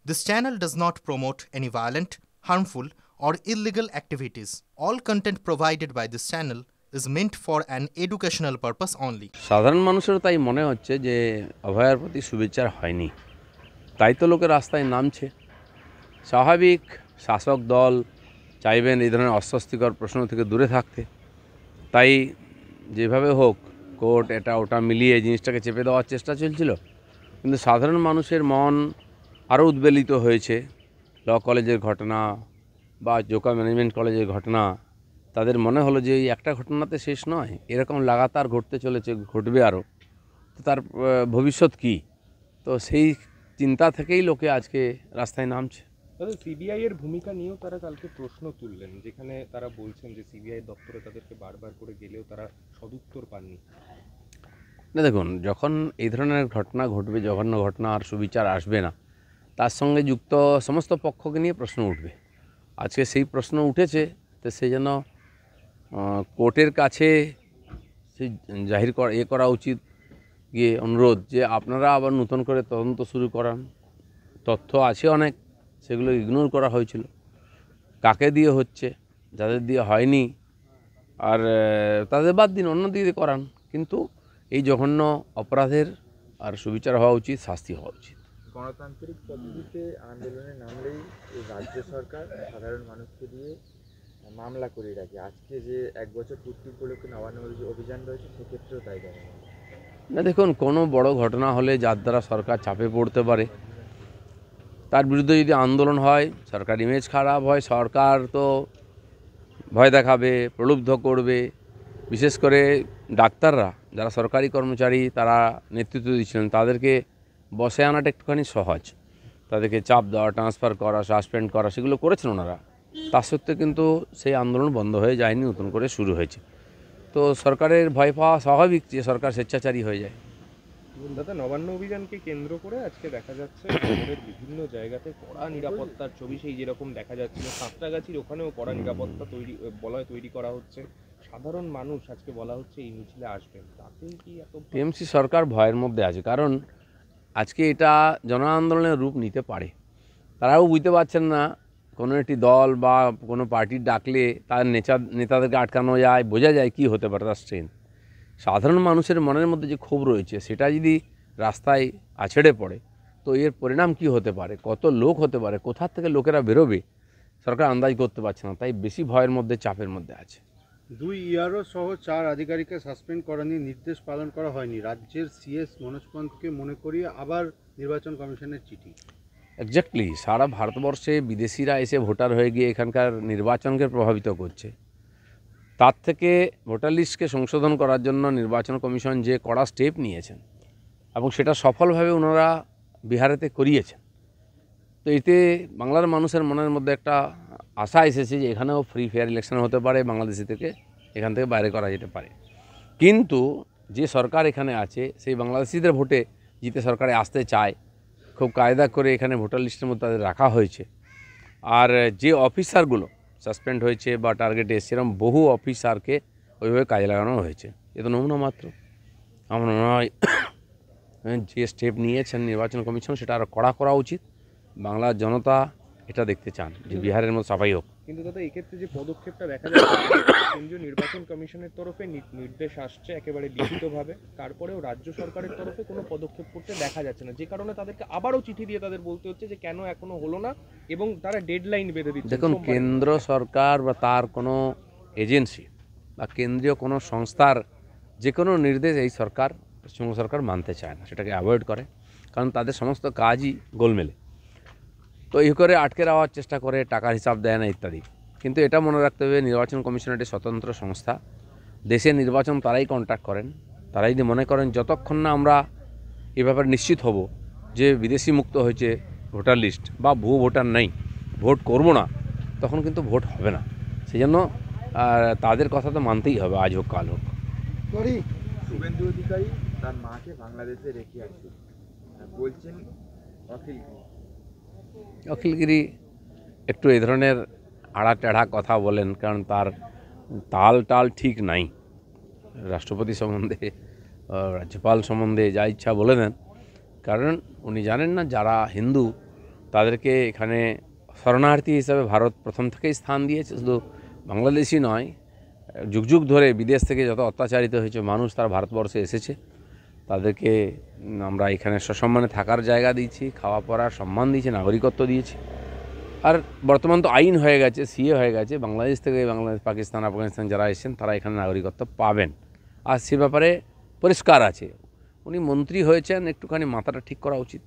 This channel does not promote any violent, harmful, or illegal activities. All content provided by this channel is meant for an educational purpose only. সাধারণ মানুষেরও তাই মনে হচ্ছে যে অভয়ার প্রতি শুভেচ্ছার হয়নি, তাই তো লোকে রাস্তায় নামছে। স্বাভাবিক শাসক দল চাইবেন এই ধরনের অস্বস্তিকর প্রশ্ন থেকে দূরে থাকতে, তাই যেভাবে হোক কোর্ট এটা ওটা মিলিয়ে জিনিসটাকে চেপে দেওয়ার চেষ্টা চলছিল। কিন্তু সাধারণ মানুষের মন আরও উদ্বেলিত হয়েছে। ল কলেজের ঘটনা বা জোকা ম্যানেজমেন্ট কলেজের ঘটনা, তাদের মনে হলো যে এই একটা ঘটনাতে শেষ নয়, এরকম লাগাতার ঘটতে চলেছে, ঘটবে আরও, তো তার ভবিষ্যৎ কী? তো সেই চিন্তা থেকেই লোকে আজকে রাস্তায় নামছে। তবে সিবিআই এর ভূমিকা নিয়েও তারা কালকে প্রশ্ন তুললেন, যেখানে তারা বলছেন যে সিবিআই দপ্তরে তাদেরকে বারবার করে গেলেও তারা সদুত্তর পাননি। না দেখুন, যখন এই ধরনের ঘটনা ঘটবে, জঘন্য ঘটনা, আর সুবিচার আসবে না, তার সঙ্গে যুক্ত সমস্ত পক্ষকে নিয়ে প্রশ্ন উঠবে। আজকে সেই প্রশ্ন উঠেছে, তো সেই জন্য কোর্টের কাছে সেই জাহির করা উচিত, গিয়ে অনুরোধ যে আপনারা আবার নতুন করে তদন্ত শুরু করান। তথ্য আছে অনেক, সেগুলো ইগনোর করা হয়েছিল, কাকে দিয়ে হচ্ছে, যাদের দিয়ে হয়নি আর তাদের বাদ দিন, অন্য দিয়ে করান। কিন্তু এই জঘন্য অপরাধের আর সুবিচার হওয়া উচিত, শাস্তি হওয়া উচিত। গণতান্ত্রিক পদ্ধতিতে আন্দোলনে নামলেই এই রাজ্য সরকার সাধারণ মানুষকে দিয়ে মামলা করে রাখে। আজকে যে 1 বছর পূর্তি উপলক্ষে নবান্ন অভিযান রয়েছে, সেক্ষেত্রেও তাই দেখা যায়। না দেখুন, কোনো বড় ঘটনা হলে যার দ্বারা সরকার চাপে পড়তে পারে, তার বিরুদ্ধে যদি আন্দোলন হয়, সরকার ইমেজ খারাপ হয়, সরকার তো ভয় দেখাবে, প্রলুব্ধ করবে। বিশেষ করে ডাক্তাররা, যারা সরকারি কর্মচারী, তারা নেতৃত্ব দিচ্ছিলেন, তাদেরকে বসে আনাটা একটুখানি সহজ। তাদেরকে চাপ দেওয়া, ট্রান্সফার করা, সাসপেন্ড করা, সেগুলো করেছেন ওনারা। তা সত্ত্বেও কিন্তু সেই আন্দোলন বন্ধ হয়ে যায়নি, নতুন করে শুরু হয়েছে। তো সরকারের ভয় পাওয়া স্বাভাবিক যে সরকার স্বেচ্ছাচারী হয়ে যায়। দাদা, নবান্ন অভিযানকে কেন্দ্র করে আজকে দেখা যাচ্ছে শহরের বিভিন্ন জায়গাতে কড়া নিরাপত্তার ছবি, সেই যেরকম দেখা যাচ্ছিল সাঁতরাগাছির ওখানেও কড়া নিরাপত্তা তৈরি করা হচ্ছে। সাধারণ মানুষ আজকে বলা হচ্ছে এই মিছিলে আসবেন, তাতেই কি এত টিএমসি সরকার ভয়ের মধ্যে আছে, কারণ আজকে এটা জন আন্দোলনের রূপ নিতে পারে। তারাও বুঝতে পারছেন না, কোনো একটি দল বা কোনো পার্টির ডাকলে তার নেতাদেরকে আটকানো যায়, বোঝা যায় কী হতে পারে তার স্ট্রেংথ। সাধারণ মানুষের মনের মধ্যে যে ক্ষোভ রয়েছে, সেটা যদি রাস্তায় আছড়ে পড়ে, তো এর পরিণাম কি হতে পারে, কত লোক হতে পারে, কোথা থেকে লোকেরা বেরোবে, সরকার আন্দাজ করতে পারছে না। তাই বেশি ভয়ের মধ্যে, চাপের মধ্যে আছে। 2 ইআরও সহ 4 আধিকারিককে সাসপেন্ড করা নিয়ে নির্দেশ পালন করা হয়নি। রাজ্যের সিএস মনোজ পন্তকে মনে করিয়ে আবার নির্বাচন কমিশনের চিঠি। এক্স্যাক্টলি, সারা ভারতবর্ষে বিদেশিরা এসে ভোটার হয়ে গিয়ে এখানকার নির্বাচনকে প্রভাবিত করছে। তার থেকে ভোটার লিস্টকে সংশোধন করার জন্য নির্বাচন কমিশন যে কড়া স্টেপ নিয়েছেন, এবং সেটা সফলভাবে ওনারা বিহারেতে করিয়েছেন, তো এতে বাংলার মানুষের মনের মধ্যে একটা আশা এসেছে যে এখানেও ফ্রি ফেয়ার ইলেকশন হতে পারে, বাংলাদেশি থেকে এখান থেকে বাইরে করা যেতে পারে। কিন্তু যে সরকার এখানে আছে, সেই বাংলাদেশিদের ভোটে জিতে সরকারে আসতে চায়, খুব কায়দা করে এখানে ভোটার লিস্টের মধ্যে তাদের রাখা হয়েছে। আর যে অফিসারগুলো সাসপেন্ড হয়েছে বা টার্গেটে, সেরকম বহু অফিসারকে ওইভাবে কাজে লাগানো হয়েছে। এ তো নমুনা মাত্র। আমার মনে হয় যে স্টেপ নিয়েছেন নির্বাচন কমিশন, সেটা আরও কড়া করা উচিত। বাংলার জনতা এটা দেখতে চান যে বিহারের মতো সাফাই হোক। কিন্তু দাদা, এক্ষেত্রে যে পদক্ষেপটা দেখা যাচ্ছে, কেন্দ্রীয় নির্বাচন কমিশনের তরফে নির্দেশ আসছে একেবারে লিখিতভাবে, তারপরেও রাজ্য সরকারের তরফে কোনো পদক্ষেপ করতে দেখা যাচ্ছে না, যে কারণে তাদেরকে আবারও চিঠি দিয়ে তাদের বলতে হচ্ছে যে কেন এখনো হলো না, এবং তারা ডেডলাইন বেঁধে দিচ্ছে। দেখুন, কেন্দ্র সরকার বা তার কোনো এজেন্সি বা কেন্দ্রীয় কোনো সংস্থার যে কোনো নির্দেশ এই সরকার, পশ্চিমবঙ্গ সরকার মানতে চায় না, সেটাকে অ্যাভয়েড করে, কারণ তাদের সমস্ত কাজই গোলমেলে। তো এই করে আটকে রাখার চেষ্টা করে, টাকার হিসাব দেয় না ইত্যাদি। কিন্তু এটা মনে রাখতে হবে, নির্বাচন কমিশন একটি স্বতন্ত্র সংস্থা। দেশের নির্বাচন তারাই কন্ট্যাক্ট করেন। তারাই যদি মনে করেন যতক্ষণ না আমরা এ ব্যাপারে নিশ্চিত হব যে বিদেশি মুক্ত হয়েছে ভোটার লিস্ট বা ভুয়ো ভোটার নেই, ভোট করব না, তখন কিন্তু ভোট হবে না। সেই জন্য তাদের কথা তো মানতেই হবে, আজ হোক কাল হোক। শুভেন্দু অধিকারী তার মাকে বাংলাদেশে রেখে আসে, বলছেন অখিলগিরি একটু এই ধরনের আড়া টেढ़া কথা বলেন, কারণ তার তাল ঠিক নাই। রাষ্ট্রপতি সম্বন্ধে, রাজ্যপাল সম্বন্ধে যা ইচ্ছা বলে দেন, কারণ উনি জানেন না যারা হিন্দু তাদেরকে এখানে শরণার্থী হিসাবে ভারত প্রথম থেকেই স্থান দিয়েছে। শুধু বাংলাদেশি নয়, যুগ যুগ ধরে বিদেশ থেকে যত অত্যাচারিত হয়েছে মানুষ তারা ভারতবর্ষে এসেছে, তাদেরকে আমরা এখানে সসম্মানে থাকার জায়গা দিয়েছি, খাওয়া পড়ার সম্মান দিয়েছি, নাগরিকত্ব দিয়েছি। আর বর্তমান তো আইন হয়ে গেছে, সিএ হয়ে গেছে, বাংলাদেশ থেকে বাংলাদেশ, পাকিস্তান, আফগানিস্তান যারা এসেছেন তারা এখানে নাগরিকত্ব পাবেন। আর সে ব্যাপারে পরিষ্কার আছে, উনি মন্ত্রী হয়েছেন, একটুখানি মাথাটা ঠিক করা উচিত।